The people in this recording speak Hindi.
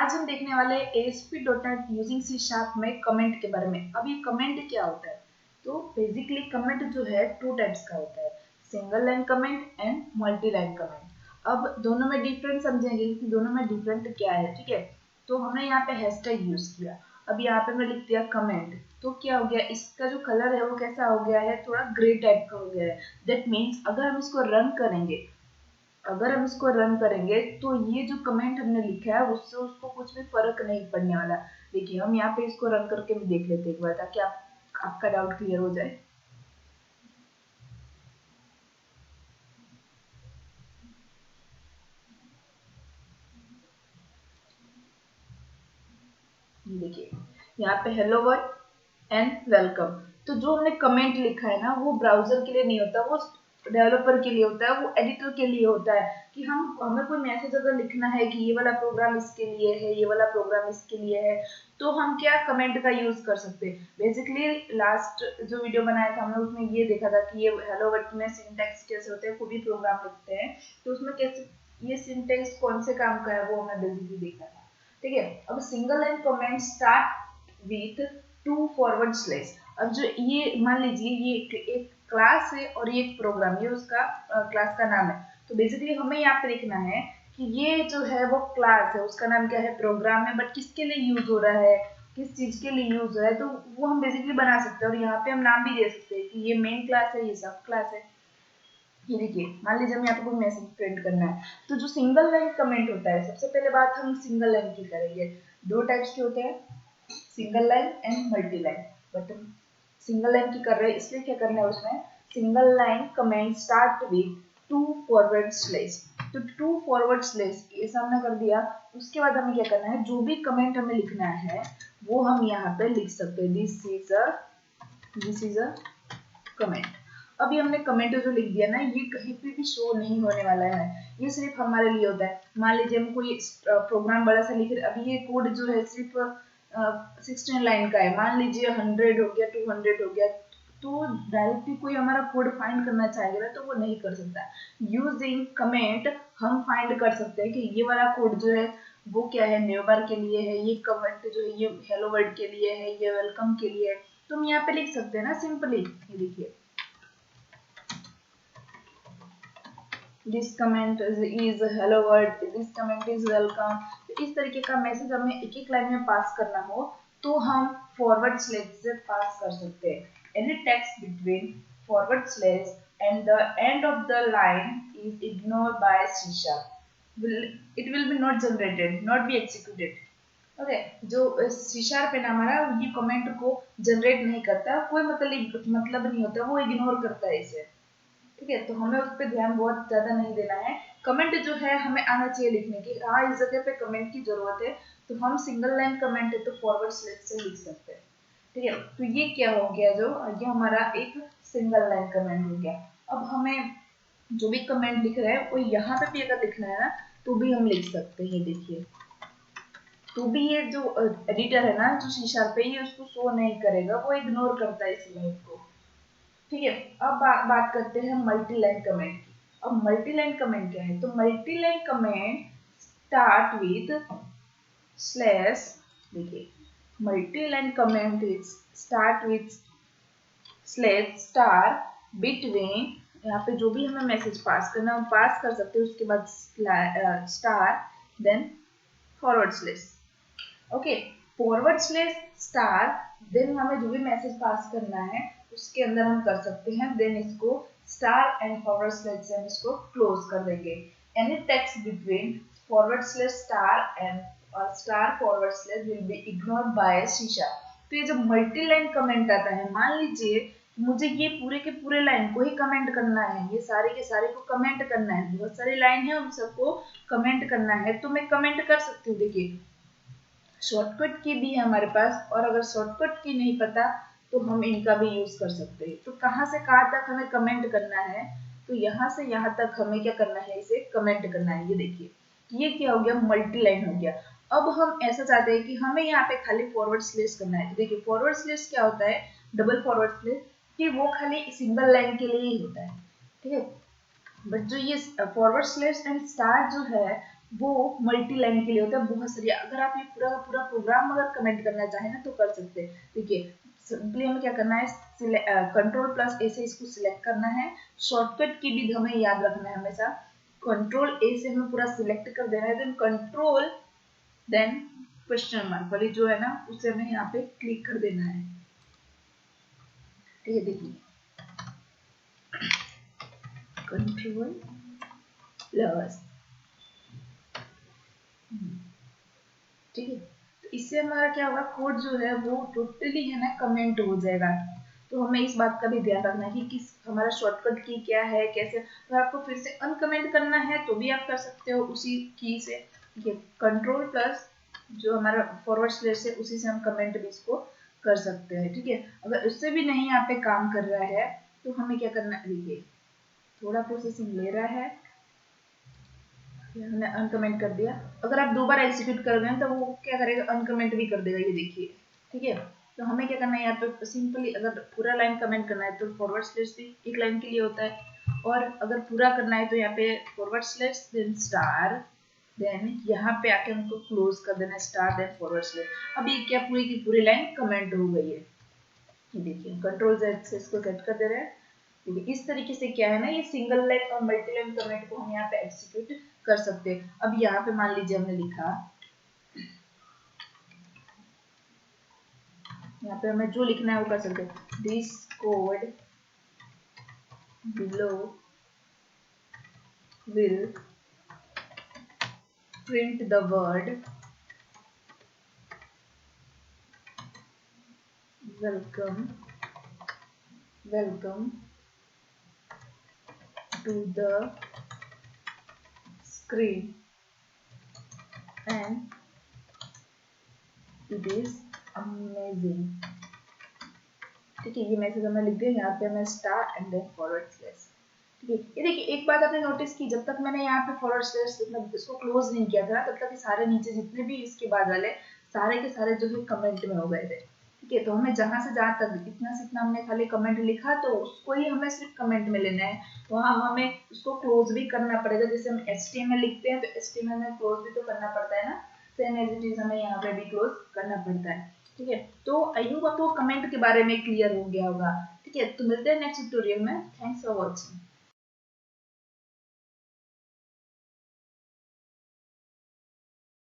आज हम देखने वाले ASP.NET यूजिंग C# में कमेंट के बारे में। अब ये कमेंट क्या होता है? तो बेसिकली कमेंट जो है टू टाइप्स का होता है, single line comment and multi line comment. अब दोनों में डिफरेंस समझेंगे कि दोनों में डिफरेंट क्या है, ठीक है। तो हमने यहाँ पे हैशटैग यूज किया। अब यहाँ पे मैं लिख दिया कमेंट, तो क्या हो गया, इसका जो कलर है वो कैसा हो गया है, थोड़ा ग्रे टाइप का हो गया है। दैट मीन्स अगर हम इसको रन करेंगे तो ये जो कमेंट हमने लिखा है उससे उसको कुछ भी फर्क नहीं पड़ने वाला। देखिए हम यहाँ पे इसको रन करके भी देख लेते हैं एक बार, ताकि आपका डाउट क्लियर हो जाए। देखिए यहाँ पे हेलो वर्ल्ड एंड वेलकम। तो जो हमने कमेंट लिखा है ना, वो ब्राउजर के लिए नहीं होता, वो डेवलपर के लिए होता है, वो एडिटर के लिए होता है कि हमें कोई मैसेज अगर लिखना है कि ये वाला प्रोग्राम इसके लिए है, ये वाला प्रोग्राम इसके लिए है, तो हम क्या कमेंट का यूज कर सकते हैं। बेसिकली लास्ट जो वीडियो बनाया था हमने, उसमें ये देखा था कि ये हेलो वर्ड में सिंटैक्स कैसे होते हैं, कोई भी प्रोग्राम लिखते हैं तो उसमें कैसे ये सिंटैक्स कौन से काम का है वो हमने बेसिकली देखा था, ठीक है। अब single line comment start with 2 forward slash. अब जो ये मान लीजिए ये एक क्लास है और ये एक प्रोग्राम, ये उसका क्लास का नाम है। तो बेसिकली हमें यहाँ पे लिखना है कि ये जो है वो क्लास है, उसका नाम क्या है, प्रोग्राम है, बट किसके लिए यूज हो रहा है, किस चीज के लिए यूज हो रहा है, तो वो हम बेसिकली बना सकते हैं। और यहाँ पे हम नाम भी दे सकते हैं कि ये मेन क्लास है, ये सब क्लास है। ये देखिए मान लीजिए हमें यहाँ पे कोई मैसेज प्रिंट करना है, तो जो सिंगल लाइन कमेंट होता है, सबसे पहले बात हम सिंगल लाइन की करेंगे। दो टाइप्स के होते हैं, single line and multi line. But हम सिंगल लाइन की कर रहे हैं, इसलिए क्या करना है उसमें, single line comment start with 2 forward slash. तो 2 फॉरवर्ड स्लैश ऐसा हमने कर दिया। उसके बाद हमें क्या करना है, जो भी कमेंट हमें लिखना है वो हम यहाँ पे लिख सकते हैं, दिस इज अ कमेंट। अभी हमने कमेंट जो लिख दिया ना, ये कहीं पे भी शो नहीं होने वाला है, ये सिर्फ हमारे लिए होता है। मान लीजिए हम कोई प्रोग्राम बड़ा सा लिख रहे, अभी ये कोड जो है सिर्फ 16 लाइन का है, मान लीजिए 100 हो गया, 200 हो गया, तो डायरेक्टली कोई हमारा कोड फाइंड करना चाहेगा ना तो वो नहीं कर सकता। यूजिंग कमेंट हम फाइंड कर सकते हैं कि ये वाला कोड जो है वो क्या है, न्यू बार के लिए है, ये कमेंट जो है ये हेलो वर्ल्ड के लिए है, ये वेलकम के लिए है। तो हम यहाँ पे लिख सकते हैं ना सिंपली, ये देखिए this comment is hello world, this comment is welcome. तो इस तरीके का मैसेज हमें एक एक लाइन में पास करना हो तो हम फॉरवर्ड स्लैश से पास कर सकते हैं। Any text between forward slash and the end of the line is ignored bye C#, it will be not generated, not be executed। Okay, जो C# है ना हमारा, ये कमेंट को जनरेट नहीं करता, कोई मतलब नहीं होता, वो इग्नोर करता है इसे, ठीक है। तो हमें उस पर ध्यान बहुत ज्यादा नहीं देना है। कमेंट जो है हमें आना चाहिए लिखने की, हाँ इस जगह पे कमेंट की जरूरत है, तो हम सिंगल लाइन कमेंट है तो फॉरवर्ड स्लैश से लिख सकते हैं, ठीक है। तो ये क्या हो गया, जो ये हमारा एक सिंगल लाइन कमेंट हो गया। अब हमें जो भी कमेंट लिख रहे हैं वो यहाँ पे भी अगर लिखना है ना तो भी हम लिख सकते हैं। देखिए तो भी ये जो एडिटर है ना, जो C# पे, ये उसको शो नहीं करेगा, वो इग्नोर करता है इस लाइन को, ठीक है। अब बात करते हैं मल्टी लाइन कमेंट की। अब मल्टी लाइन कमेंट क्या है, तो multi line comment start with slash. देखिए multi line comment is start with slash star between, यहाँ पे जो भी हमें मैसेज पास करना है हम पास कर सकते हैं, उसके बाद star then forward slash. Okay, forward slash star then हमें जो भी मैसेज पास करना है उसके अंदर हम कर सकते हैं, देन इसको स्टार एंड फॉरवर्ड स्लैश से हम इसको क्लोज कर देंगे। Any text between forward slash star and star forward slash will be ignored bye C#। तो ये जो मल्टी लाइन कमेंट आता है, मान लीजिए मुझे ये पूरे के पूरे लाइन को ही कमेंट करना है, ये सारे के सारे को कमेंट करना है, बहुत सारी लाइन है उन सबको कमेंट करना है, तो मैं कमेंट कर सकती हूँ। देखिए शॉर्टकट की भी है हमारे पास, और अगर शॉर्टकट की नहीं पता तो हम इनका भी यूज कर सकते हैं। तो कहाँ से कहाँ तक हमें कमेंट करना है, तो यहाँ से यहाँ तक हमें क्या करना है, इसे कमेंट करना है। ये देखिए ये क्या हो गया, मल्टी लाइन हो गया। अब हम ऐसा चाहते हैं कि हमें यहाँ पे खाली फॉरवर्ड स्लैश करना है, तो देखिए फॉरवर्ड स्लैश क्या होता है, डबल फॉरवर्ड स्लैश, कि वो खाली सिंगल लाइन के लिए ही होता है, ठीक है। बट जो ये फॉरवर्ड स्लैश एंड स्टार जो है वो मल्टी लाइन के लिए होता है, बहुत सारी। अगर आप ये पूरा पूरा प्रोग्राम अगर कमेंट करना चाहें ना तो कर सकते हैं। देखिए सिंपली हमें क्या करना है, कंट्रोल प्लस ए से इसको सिलेक्ट करना है। शॉर्टकट की भी हमें याद रखना है हमेशा, कंट्रोल ए से हमें पूरा सिलेक्ट कर देना है, then control then question mark वाली जो है ना उसे हमें यहाँ पे क्लिक कर देना है। ठीक है, देखिए कंट्रोल प्लस, ठीक है। तो इससे हमारा क्या होगा, कोड जो है वो टोटली है ना कमेंट हो जाएगा। तो हमें इस बात का भी ध्यान रखना है कि किस हमारा शॉर्टकट की क्या है, कैसे। अगर आपको फिर से अनकमेंट करना है तो भी आप कर सकते हो उसी की से। ये कंट्रोल प्लस जो हमारा फॉरवर्ड स्लैश है उसी से हम कमेंट भी इसको कर सकते हैं। ठीक है, अगर उससे भी नहीं यहाँ पे काम कर रहा है तो हमें क्या करना है, देखिए थोड़ा प्रोसेसिंग ले रहा है, हमने अनकमेंट कर दिया। अगर आप 2 बार एग्जीक्यूट कर रहे हैं तो वो क्या करेगा, अनकमेंट भी कर देगा, ये देखिए। ठीक है, तो हमें क्या करना है यहाँ पे सिंपली, अगर पूरा लाइन कमेंट करना है तो फॉरवर्ड स्लैश भी एक लाइन के लिए होता है, और अगर पूरा करना है तो यहाँ पे forward slash then star, then यहाँ पे आके हमको क्लोज कर देना है स्टार देन फॉरवर्ड स्लैश। अब ये क्या पूरी की पूरी लाइन कमेंट हो गई है। देखिए कंट्रोल Z से इसको सेट कर दे रहे हैं। देखिए इस तरीके से क्या है ना, ये सिंगल लाइन और मल्टी लाइन कमेंट को हम यहाँ पे एग्जीक्यूट कर सकते हैं। अब यहाँ पे मान लीजिए हमने लिखा, यहाँ पे हमें जो लिखना है वो कर सकते हैं, this code below will print the word welcome welcome to the screen and it is amazing। ठीक है, ये मैसेज हमें लिख दिया, यहाँ पे हमें star and then forward slash. ठीक है, ये देखिए एक बात आपने नोटिस की, जब तक मैंने यहाँ पे फॉरवर्ड स्लैश मतलब इसको क्लोज नहीं किया था तब तक सारे नीचे जितने भी इसके बाद वाले सारे के सारे जो है कमेंट में हो गए थे। ठीक है, तो हमें जहां से जहां तक इतना से इतना हमने खाली कमेंट लिखा तो उसको ही हमें सिर्फ कमेंट में लेना है, वहां हमें उसको क्लोज भी करना पड़ेगा। जैसे हम HTML लिखते हैं तो HTML में क्लोज भी तो करना पड़ता है ना, सेम एज इट इज हमें यहाँ पे भी क्लोज करना पड़ता है। ठीक है, तो आई होप आपको कमेंट के बारे में क्लियर हो गया होगा। ठीक है, तो मिलते हैं नेक्स्ट ट्यूटोरियल में। Thanks for watching.